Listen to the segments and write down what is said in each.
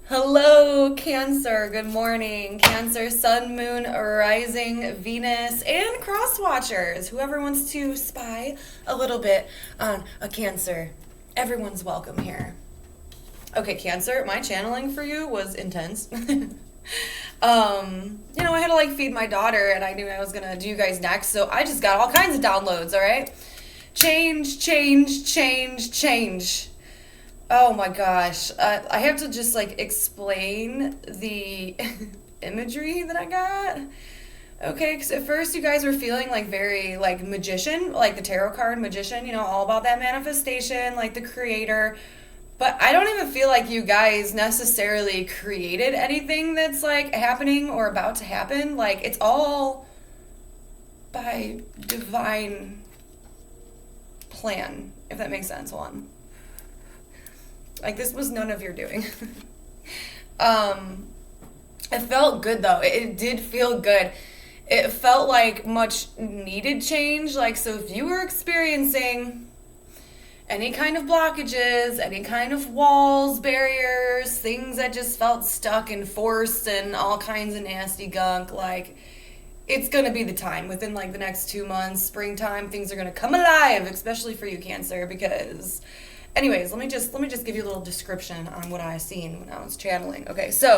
Hello, Cancer. Good morning. Cancer, Sun, Moon, Rising, Venus, and Cross Watchers. Whoever wants to spy a little bit on a Cancer, everyone's welcome here. Okay, Cancer, my channeling for you was intense. I had to feed my daughter, and I knew I was gonna do you guys next, so I just got all kinds of downloads, all right? Change, change, change, change. Oh my gosh. I have to just explain the imagery that I got. Okay, because at first you guys were feeling very magician, like the tarot card magician, all about that manifestation, like the creator. But I don't even feel like you guys necessarily created anything that's happening or about to happen. Like it's all by divine plan, if that makes sense. One. This was none of your doing. It felt good though. It did feel good. It felt like much needed change. So if you were experiencing any kind of blockages, any kind of walls, barriers, things that just felt stuck and forced and all kinds of nasty gunk, it's gonna be the time within the next 2 months, springtime, things are gonna come alive, especially for you, Cancer, because anyways, let me just give you a little description on what I seen when I was channeling. Okay, so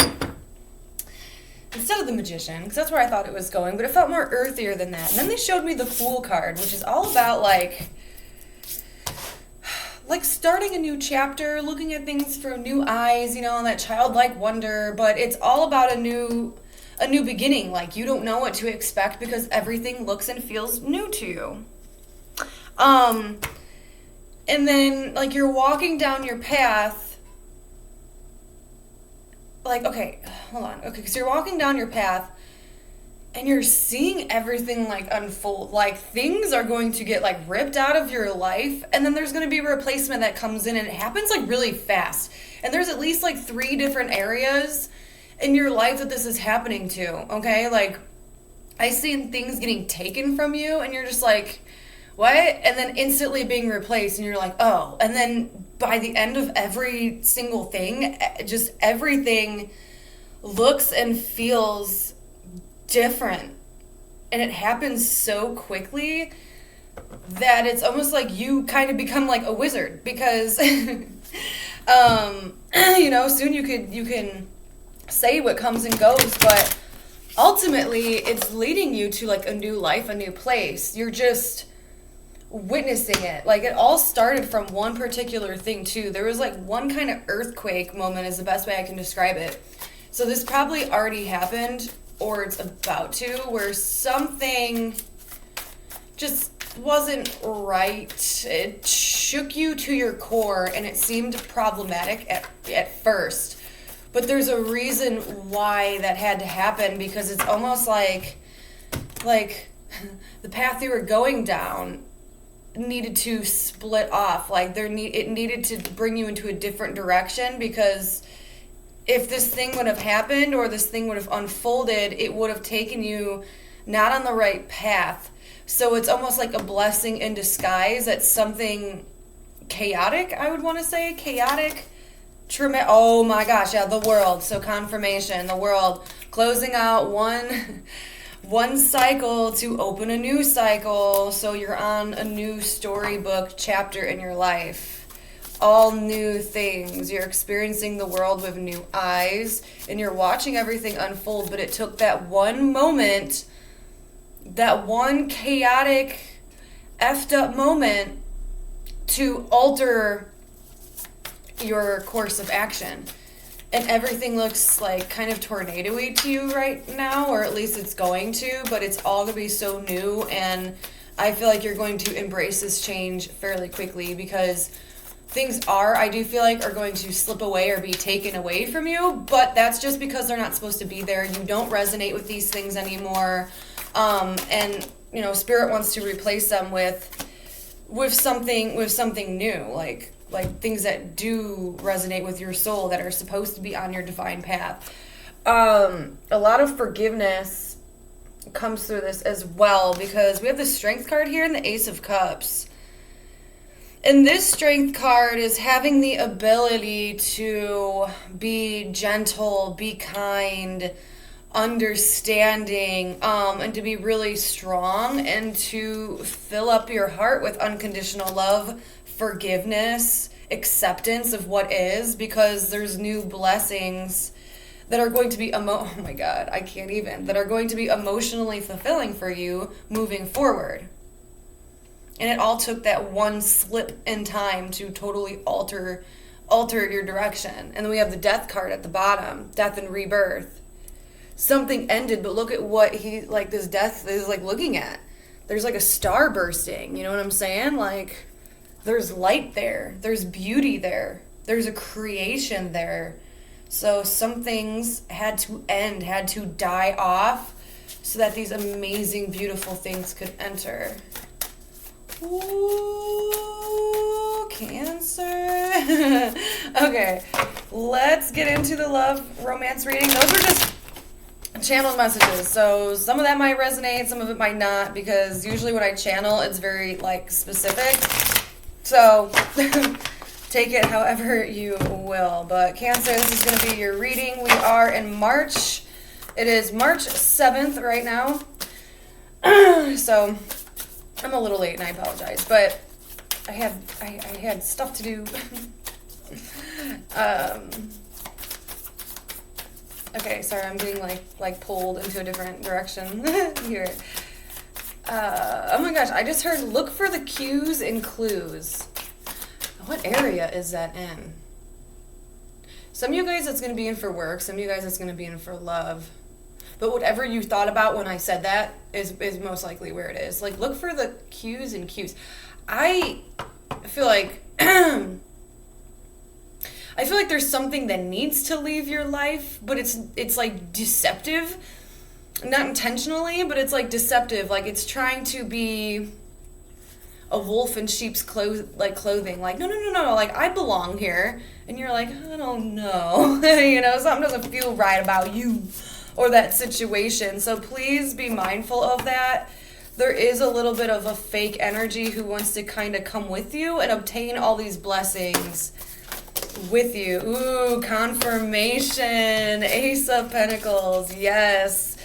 instead of the magician, because that's where I thought it was going, but it felt more earthier than that. And then they showed me the Fool card, which is all about starting a new chapter, looking at things from new eyes, that childlike wonder. But it's all about a new beginning. You don't know what to expect because everything looks and feels new to you. And then, you're walking down your path. Okay, hold on. Okay, because you're walking down your path and you're seeing everything, unfold. Things are going to get, ripped out of your life. And then there's going to be a replacement that comes in. And it happens, really fast. And there's at least, 3 different areas in your life that this is happening to. Okay? I seen things getting taken from you. And you're just what? And then instantly being replaced, and you're oh. And then by the end of every single thing, just everything looks and feels different. And it happens so quickly that it's almost you kind of become a wizard, because soon you can say what comes and goes, but ultimately it's leading you to a new life, a new place. You're just witnessing it. It all started from one particular thing too. There was one kind of earthquake moment is the best way I can describe it. So this probably already happened, or it's about to, where something just wasn't right. It shook you to your core, and it seemed problematic at first. But there's a reason why that had to happen, because it's almost like the path you were going down needed to split off. It needed to bring you into a different direction, because if this thing would have happened, or this thing would have unfolded, it would have taken you not on the right path. So it's almost like a blessing in disguise that something chaotic, I would want to say, oh my gosh, yeah, the world. So confirmation, the world closing out one cycle to open a new cycle. So you're on a new storybook chapter in your life. All new things. You're experiencing the world with new eyes, and you're watching everything unfold. But it took that one moment, that one chaotic, effed up moment, to alter your course of action. And everything looks kind of tornado-y to you right now, or at least it's going to, but it's all going to be so new. And I feel like you're going to embrace this change fairly quickly, because things I do feel are going to slip away or be taken away from you, but that's just because they're not supposed to be there. You don't resonate with these things anymore. And Spirit wants to replace them with something new, like things that do resonate with your soul, that are supposed to be on your divine path. A lot of forgiveness comes through this as well, because we have the Strength card here and the Ace of Cups. And this strength card is having the ability to be gentle, be kind, understanding, and to be really strong and to fill up your heart with unconditional love, forgiveness, acceptance of what is, because there's new blessings that are going to be oh my god, I can't even, that are going to be emotionally fulfilling for you moving forward. And it all took that one slip in time to totally alter your direction. And then we have the death card at the bottom, death and rebirth. Something ended, but look at what this death is like looking at. There's like a star bursting, you know what I'm saying? Like, there's light there, there's beauty there, there's a creation there. So some things had to end, had to die off so that these amazing, beautiful things could enter. Ooh, Cancer. Okay, let's get into the love romance reading. Those are just channeled messages, so some of that might resonate, some of it might not, because usually when I channel, it's very specific. So take it however you will. But Cancer, this is going to be your reading. We are in March. It is March 7th right now. So I'm a little late and I apologize, but I had stuff to do. Okay, sorry, I'm getting like pulled into a different direction here. Oh my gosh, I just heard look for the cues and clues. What area is that in? Some of you guys it's going to be in for work, some of you guys it's going to be in for love. But whatever you thought about when I said that is most likely where it is. Like, look for the cues and cues. I feel like I feel like there's something that needs to leave your life, but it's like deceptive. Not intentionally, but it's like deceptive. Like, it's trying to be a wolf in sheep's clothing. Like, no. Like, I belong here. And you're like, I don't know. You know, something doesn't feel right about you or that situation. So please be mindful of that. There is a little bit of a fake energy who wants to kind of come with you and obtain all these blessings with you. Ooh, confirmation. Ace of Pentacles. Yes.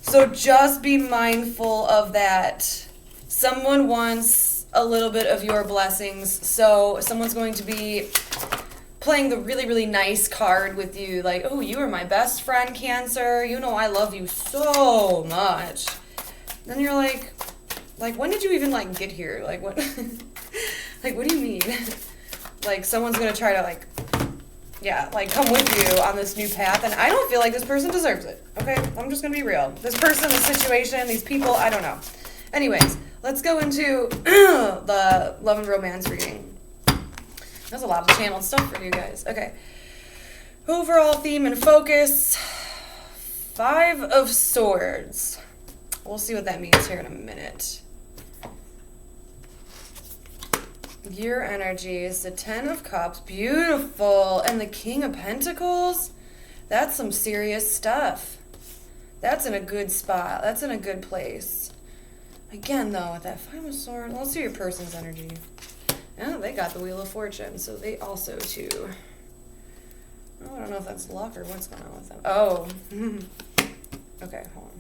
So just be mindful of that. Someone wants a little bit of your blessings. So someone's going to be playing the really, really nice card with you. Like, oh, you are my best friend, Cancer. You know I love you so much. Then you're like, when did you even, get here? Like, what? Like, what do you mean? Like, someone's going to try to, come with you on this new path. And I don't feel like this person deserves it. Okay? I'm just going to be real. This person, this situation, these people, I don't know. Anyways, let's go into the love and romance reading. That's a lot of channeled stuff for you guys. Okay. Overall theme and focus. 5 of Swords. We'll see what that means here in a minute. Your energy is the 10 of Cups. Beautiful. And the King of Pentacles. That's some serious stuff. That's in a good spot. That's in a good place. Again, though, with that 5 of Swords, let's see your person's energy. Oh, they got the Wheel of Fortune, so they also, too. Oh, I don't know if that's luck or what's going on with them. Oh. Okay, hold on.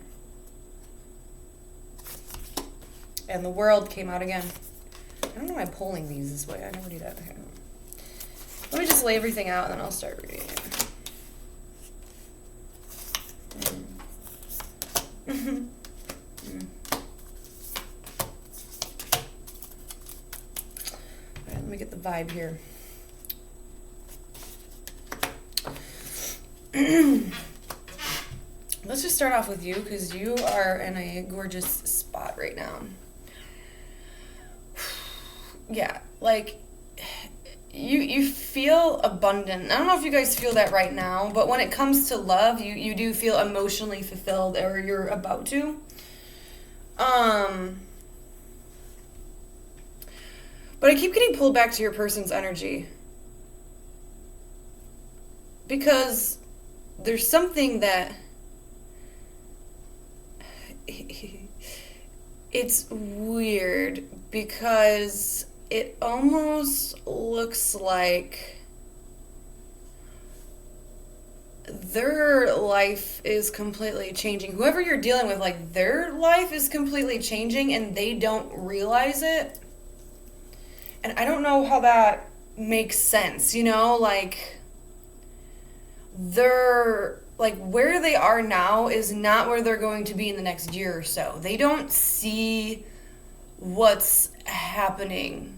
And the World came out again. I don't know why I'm pulling these this way. I never do that. Okay. Let me just lay everything out, and then I'll start reading it. Let me get the vibe here. Let's just start off with you, because you are in a gorgeous spot right now. Yeah, like, you feel abundant. I don't know if you guys feel that right now, but when it comes to love, you do feel emotionally fulfilled, or you're about to. But I keep getting pulled back to your person's energy. Because there's something that... It's weird because it almost looks like their life is completely changing. Whoever you're dealing with, like, their life is completely changing and they don't realize it. And I don't know how that makes sense, you know? Like, they're, like, where they are now is not where they're going to be in the next year or so. They don't see what's happening.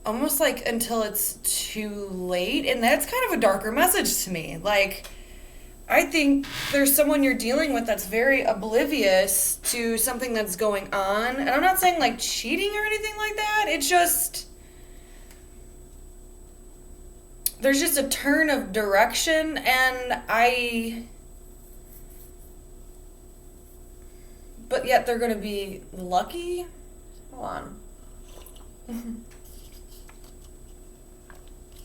Almost like until it's too late, and that's kind of a darker message to me. Like, I think there's someone you're dealing with that's very oblivious to something that's going on, and I'm not saying like cheating or anything like that. It's just there's just a turn of direction, and but yet they're gonna be lucky. Hold on.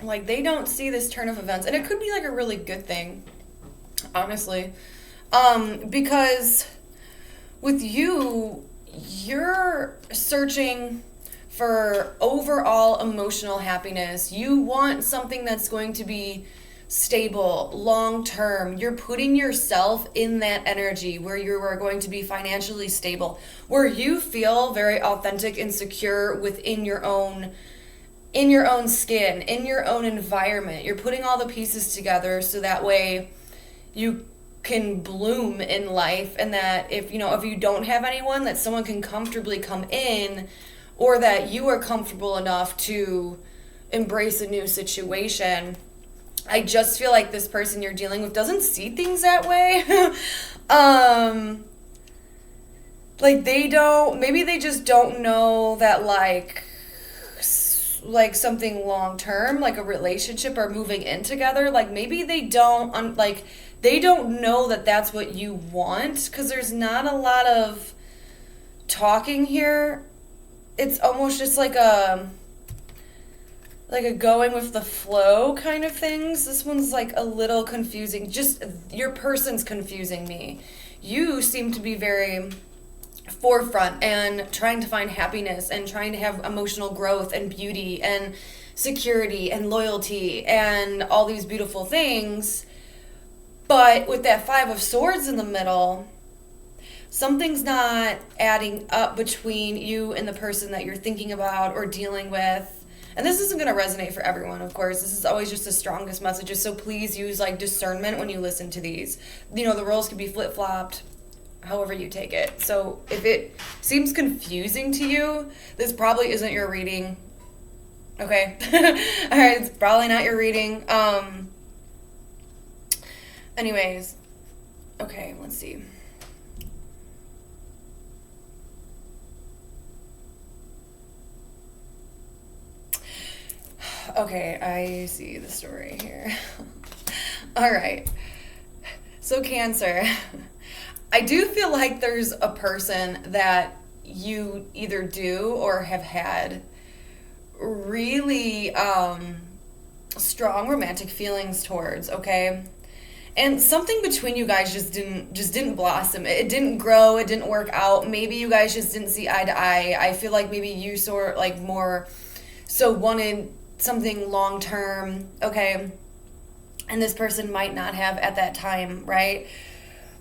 Like, they don't see this turn of events, and it could be like a really good thing, honestly, because with you, you're searching for overall emotional happiness. You want something that's going to be stable, long term. You're putting yourself in that energy where you are going to be financially stable, where you feel very authentic and secure within your own skin, in your own environment. You're putting all the pieces together so that way you can bloom in life, and that if you don't have anyone, that someone can comfortably come in, or that you are comfortable enough to embrace a new situation. I just feel like this person you're dealing with doesn't see things that way. Like, maybe they just don't know that like something long term, like a relationship or moving in together, like maybe they don't they don't know that that's what you want, because there's not a lot of talking here. It's almost just like a going with the flow kind of things. This one's like a little confusing. Just your person's confusing me. You seem to be very forefront and trying to find happiness and trying to have emotional growth and beauty and security and loyalty and all these beautiful things. But with that 5 of Swords in the middle, something's not adding up between you and the person that you're thinking about or dealing with. And this isn't going to resonate for everyone, of course. This is always just the strongest messages, so please use like discernment when you listen to these. The roles can be flip-flopped, however you take it. So if it seems confusing to you, this probably isn't your reading. Okay? All right, it's probably not your reading. Anyways, okay, let's see. Okay, I see the story here. All right. So Cancer, I do feel like there's a person that you either do or have had really strong romantic feelings towards, okay? And something between you guys just didn't blossom. It didn't grow, it didn't work out. Maybe you guys just didn't see eye to eye. I feel like maybe you sort like more so wanted something long term, okay? And this person might not have at that time, right?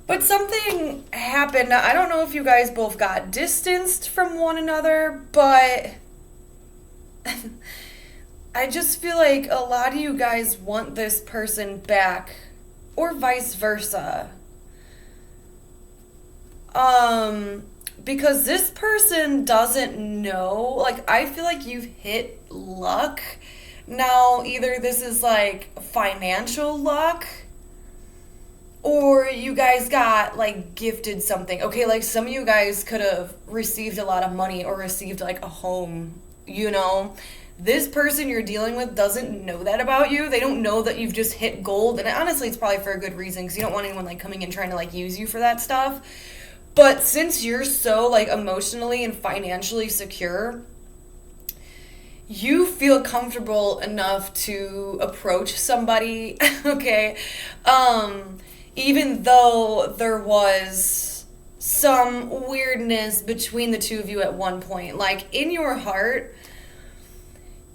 But something happened. I don't know if you guys both got distanced from one another, but I just feel like a lot of you guys want this person back, or vice versa. Because this person doesn't know, like, I feel like you've hit luck. Now, either this is like financial luck, or you guys got like gifted something. Okay, like some of you guys could have received a lot of money or received like a home, This person you're dealing with doesn't know that about you. They don't know that you've just hit gold. And honestly, it's probably for a good reason, because you don't want anyone like coming in trying to like use you for that stuff. But since you're so like emotionally and financially secure, you feel comfortable enough to approach somebody, okay? Even though there was some weirdness between the two of you at one point. Like, in your heart,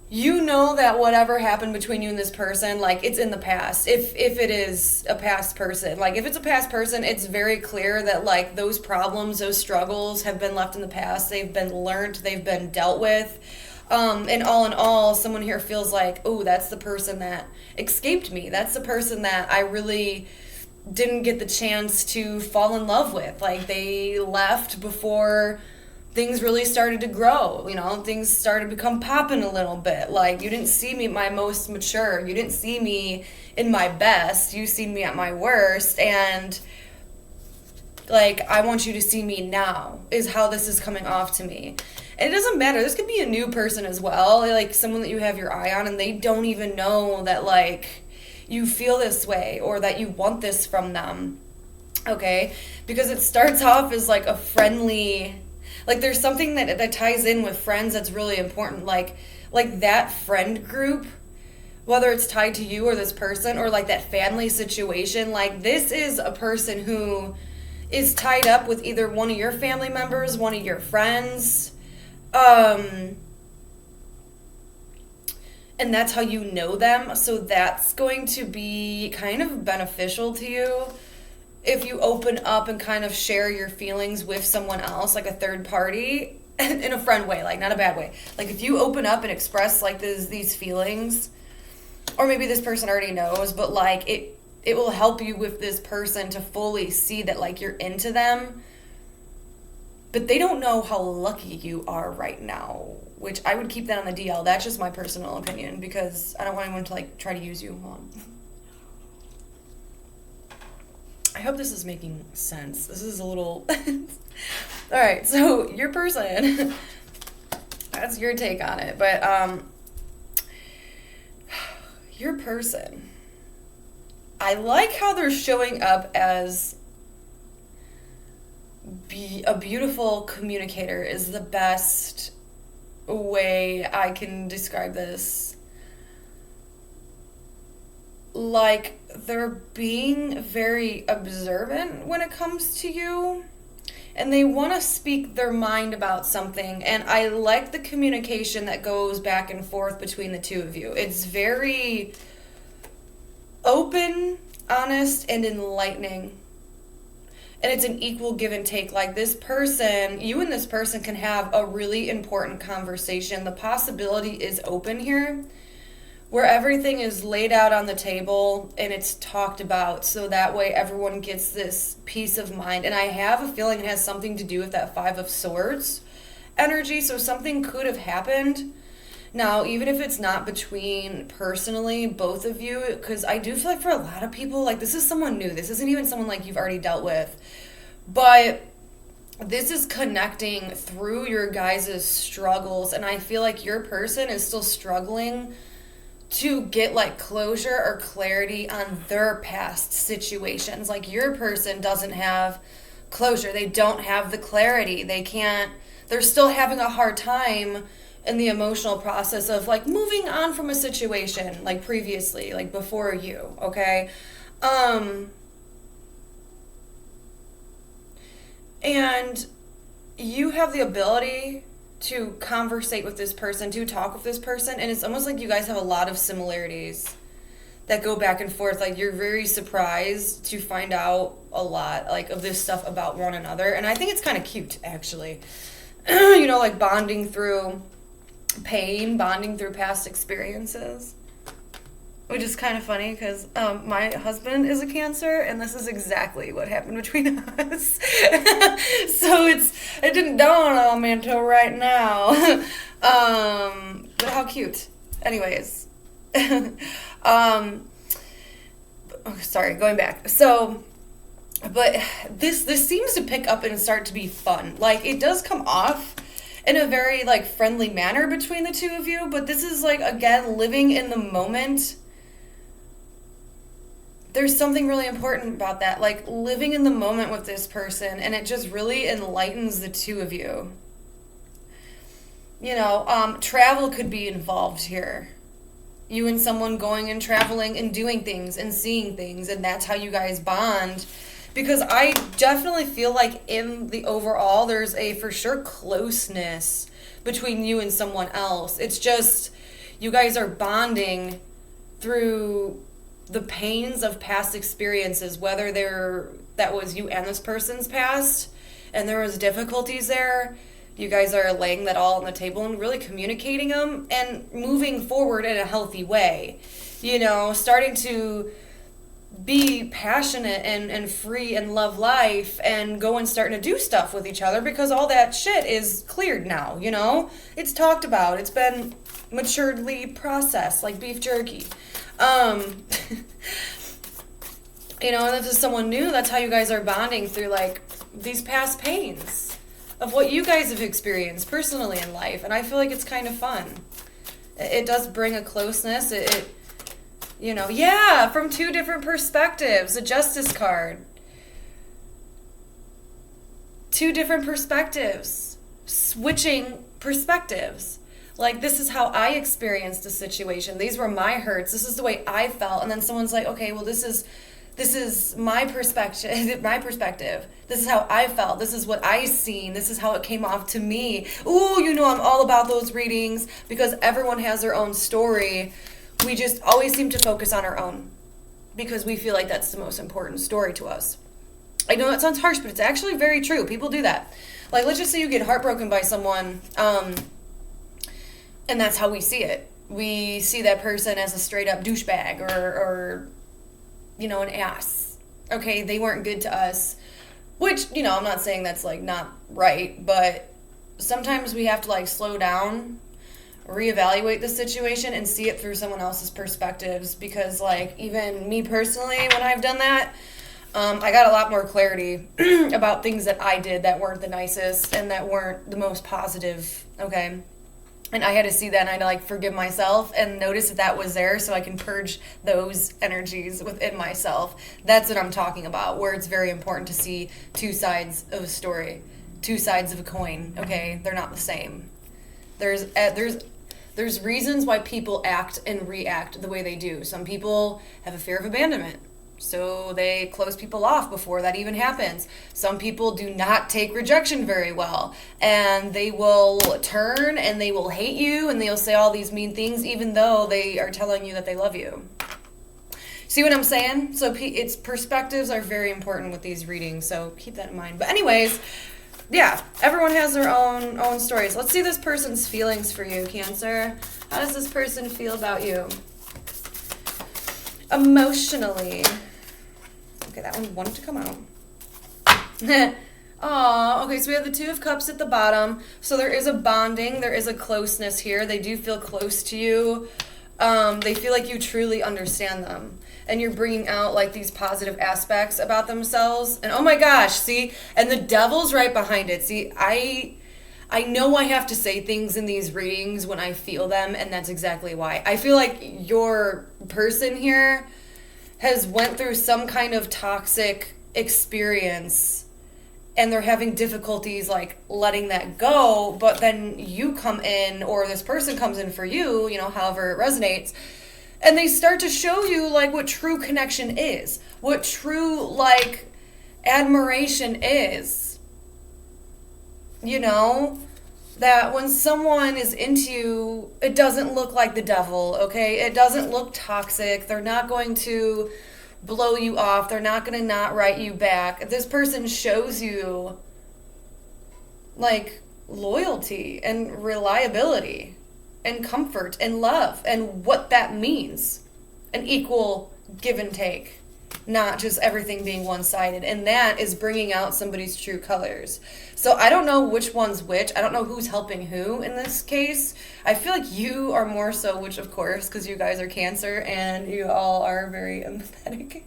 you know that whatever happened between you and this person, like, it's in the past. If it is a past person. Like, if it's a past person, it's very clear that, like, those problems, those struggles have been left in the past. They've been learned. They've been dealt with. And in all, someone here feels like, oh, that's the person that escaped me. That's the person that I really didn't get the chance to fall in love with. Like, they left before things really started to grow, things started to become popping a little bit. Like, you didn't see me at my most mature. You didn't see me in my best. You seen me at my worst. And, like, I want you to see me now is how this is coming off to me. And it doesn't matter. This could be a new person as well, like someone that you have your eye on and they don't even know that, like, you feel this way or that you want this from them, okay? Because it starts off as, like, a friendly, like, there's something that ties in with friends that's really important, like that friend group, whether it's tied to you or this person or, like, that family situation. Like, this is a person who is tied up with either one of your family members, one of your friends, and that's how you know them. So that's going to be kind of beneficial to you if you open up and kind of share your feelings with someone else, like a third party, in a friend way, like, not a bad way. Like, if you open up and express, like, these feelings, or maybe this person already knows, but, like, it will help you with this person to fully see that, like, you're into them, but they don't know how lucky you are right now, which I would keep that on the DL. That's just my personal opinion, because I don't want anyone to, like, try to use you. I hope this is making sense. This is a little... All right, so your person, that's your take on it, but your person, I like how they're showing up as a beautiful communicator is the best way I can describe this. Like, they're being very observant when it comes to you, and they want to speak their mind about something, and I like the communication that goes back and forth between the two of you. It's very open, honest, and enlightening. And it's an equal give and take. Like, this person, you and this person can have a really important conversation. The possibility is open here, where everything is laid out on the table and it's talked about, so that way everyone gets this peace of mind. And I have a feeling it has something to do with that Five of Swords energy, so something could have happened. Now, even if it's not between personally both of you, because I do feel like for a lot of people, like, this is someone new. This isn't even someone, like, you've already dealt with. But this is connecting through your guys' struggles, and I feel like your person is still struggling to get, like, closure or clarity on their past situations. Like, your person doesn't have closure. They don't have the clarity. They're still having a hard time in the emotional process of, like, moving on from a situation, like, previously, like, before you, okay? And you have the ability to conversate with this person, to talk with this person, and it's almost like you guys have a lot of similarities that go back and forth. Like, you're very surprised to find out a lot, like, of this stuff about one another, and I think it's kind of cute, actually. Like, bonding through pain, bonding through past experiences, which is kind of funny because my husband is a Cancer, and this is exactly what happened between us. So it didn't dawn on me until right now. But how cute. Anyways, sorry, going back. So, but this seems to pick up and start to be fun. Like, it does come off in a very, like, friendly manner between the two of you, but this is, like, again, living in the moment. There's something really important about that, like, living in the moment with this person, and it just really enlightens the two of you. Travel could be involved here. You and someone going and traveling and doing things and seeing things, and that's how you guys bond. because I definitely feel like in the overall, there's a for sure closeness between you and someone else. It's just you guys are bonding through the pains of past experiences, whether that was you and this person's past and there was difficulties there. You guys are laying that all on the table and really communicating them and moving forward in a healthy way. Starting to be passionate and free and love life and go and starting to do stuff with each other because all that shit is cleared now, It's talked about. It's been maturely processed like beef jerky. And if it's someone new, that's how you guys are bonding through like these past pains of what you guys have experienced personally in life. And I feel like it's kind of fun. It does bring a closeness. From two different perspectives, a justice card. Two different perspectives, switching perspectives. Like, this is how I experienced the situation. These were my hurts. This is the way I felt. And then someone's like, okay, well, this is my perspective. My perspective. This is how I felt. This is what I seen. This is how it came off to me. Ooh, I'm all about those readings because everyone has their own story. We just always seem to focus on our own because we feel like that's the most important story to us. I know that sounds harsh, but it's actually very true. People do that. Like, let's just say you get heartbroken by someone, and that's how we see it. We see that person as a straight up douchebag or an ass. Okay, they weren't good to us. Which, I'm not saying that's like not right, but sometimes we have to like slow down, reevaluate the situation and see it through someone else's perspectives because like even me personally, when I've done that, I got a lot more clarity about things that I did that weren't the nicest and that weren't the most positive, okay? And I had to see that and I had to like forgive myself and notice that was there so I can purge those energies within myself. That's what I'm talking about, where it's very important to see two sides of a story, two sides of a coin, okay? They're not the same. There's reasons why people act and react the way they do. Some people have a fear of abandonment, so they close people off before that even happens. Some people do not take rejection very well, and they will turn and they will hate you and they'll say all these mean things even though they are telling you that they love you. See what I'm saying? So its perspectives are very important with these readings, so keep that in mind. But anyways, yeah, everyone has their own stories. Let's see this person's feelings for you, Cancer. How does this person feel about you? Emotionally. Okay, that one wanted to come out. Aw, okay, so we have the Two of Cups at the bottom. So there is a bonding, there is a closeness here. They do feel close to you. They feel like you truly understand them. And you're bringing out like these positive aspects about themselves. And oh my gosh, see? And the Devil's right behind it. See, I know I have to say things in these readings when I feel them, and that's exactly why. I feel like your person here has went through some kind of toxic experience and they're having difficulties like letting that go, but then you come in or this person comes in for you, however it resonates, and they start to show you like what true connection is, what true like admiration is. That when someone is into you, it doesn't look like the devil, okay? It doesn't look toxic. They're not going to blow you off. They're not going to not write you back. If this person shows you, like, loyalty and reliability and comfort and love and what that means. An equal give and take. Not just everything being one-sided. And that is bringing out somebody's true colors. So I don't know which one's which. I don't know who's helping who in this case. I feel like you are more so, which of course, because you guys are Cancer and you all are very empathetic.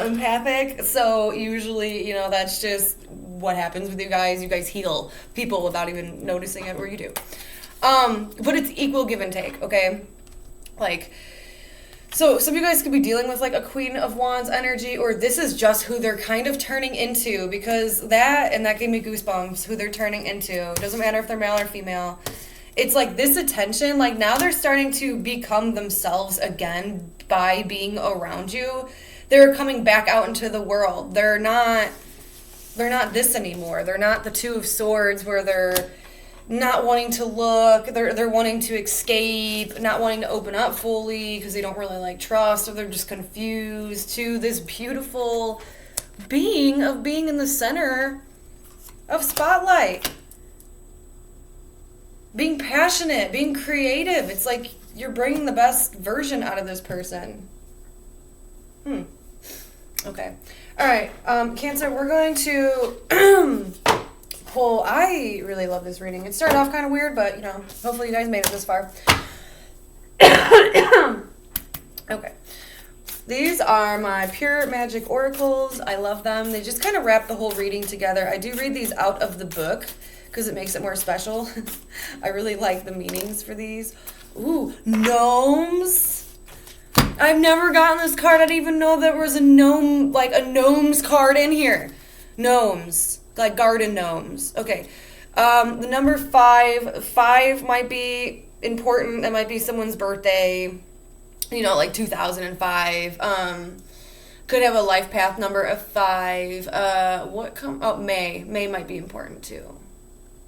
Empathic. So usually, that's just what happens with you guys. You guys heal people without even noticing it, or you do. But it's equal give and take, okay? Like... So some of you guys could be dealing with like a Queen of Wands energy, or this is just who they're kind of turning into, because that gave me goosebumps, who they're turning into. It doesn't matter if they're male or female. It's like this attention, like now they're starting to become themselves again by being around you. they're coming back out into the world. They're not this anymore. They're not the Two of Swords where they're not wanting to look, they're wanting to escape, not wanting to open up fully because they don't really like trust, or they're just confused, to this beautiful being of being in the center of spotlight. Being passionate, being creative. It's like you're bringing the best version out of this person. Okay. All right, Cancer, we're going to pull. I really love this reading. It started off kind of weird, but, hopefully you guys made it this far. Okay. These are my Pure Magic Oracles. I love them. They just kind of wrap the whole reading together. I do read these out of the book because it makes it more special. I really like the meanings for these. Ooh, gnomes. I've never gotten this card. I didn't even know there was a gnome, like a gnomes card in here. Gnomes, like garden gnomes. Okay. The number 5. 5 might be important. It might be someone's birthday. Like 2005. Could have a life path number of 5. May. May might be important too.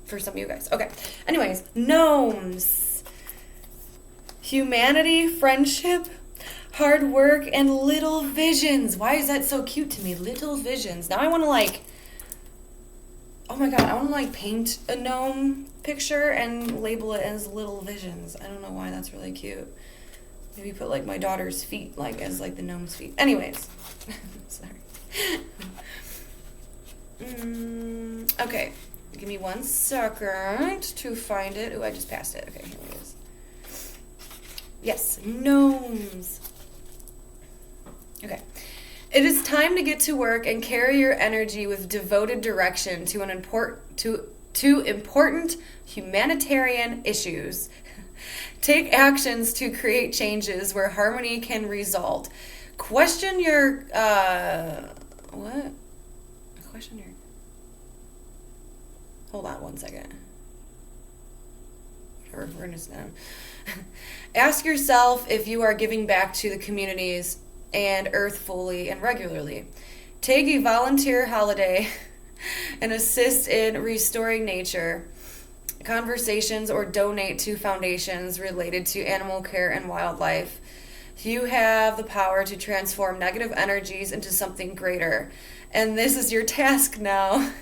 For some of you guys. Okay. Anyways, gnomes. Humanity, friendship, hard work, and little visions. Why is that so cute to me? Little visions. Now I want to oh my god, I want to paint a gnome picture and label it as little visions. I don't know why, that's really cute. Maybe put my daughter's feet as the gnome's feet. Anyways. Sorry. Okay. Give me 1 second to find it. Oh, I just passed it. Okay, here it is. Yes, gnomes. Okay. It is time to get to work and carry your energy with devoted direction to important humanitarian issues. Take actions to create changes where harmony can result. Question your what? Question your Hold on 1 second. Whatever, we're just ask yourself if you are giving back to the communities and Earth fully and regularly. Take a volunteer holiday and assist in restoring nature, conversations, or donate to foundations related to animal care and wildlife. You have the power to transform negative energies into something greater. And this is your task now.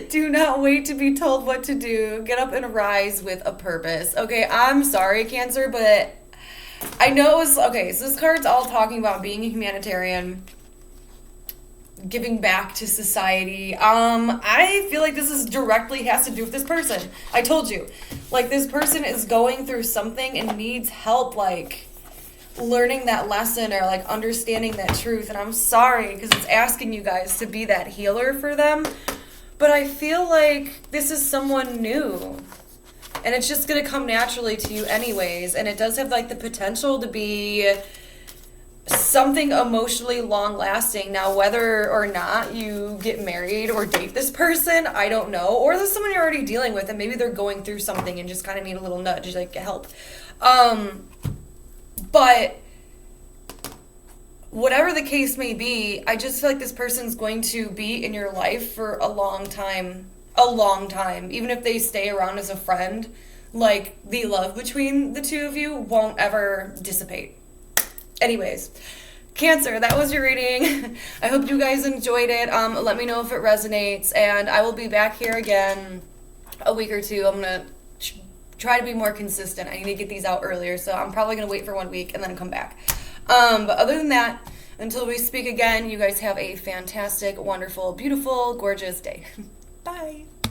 Do not wait to be told what to do. Get up and rise with a purpose. Okay, I'm sorry, Cancer, but I know it was... Okay, so this card's all talking about being a humanitarian, giving back to society. I feel like this is directly has to do with this person. I told you. This person is going through something and needs help, learning that lesson or, understanding that truth. And I'm sorry, because it's asking you guys to be that healer for them. But I feel like this is someone new. And it's just going to come naturally to you anyways. And it does have, the potential to be something emotionally long-lasting. Now, whether or not you get married or date this person, I don't know. Or there's someone you're already dealing with and maybe they're going through something and just kind of need a little nudge, help. But whatever the case may be, I just feel like this person's going to be in your life for a long time. A long time. Even if they stay around as a friend, the love between the two of you won't ever dissipate. Anyways, Cancer, that was your reading. I hope you guys enjoyed it. Let me know if it resonates, and I will be back here again a week or two. I'm going to try to be more consistent. I need to get these out earlier, so I'm probably going to wait for 1 week and then come back. But other than that, until we speak again, you guys have a fantastic, wonderful, beautiful, gorgeous day. Bye.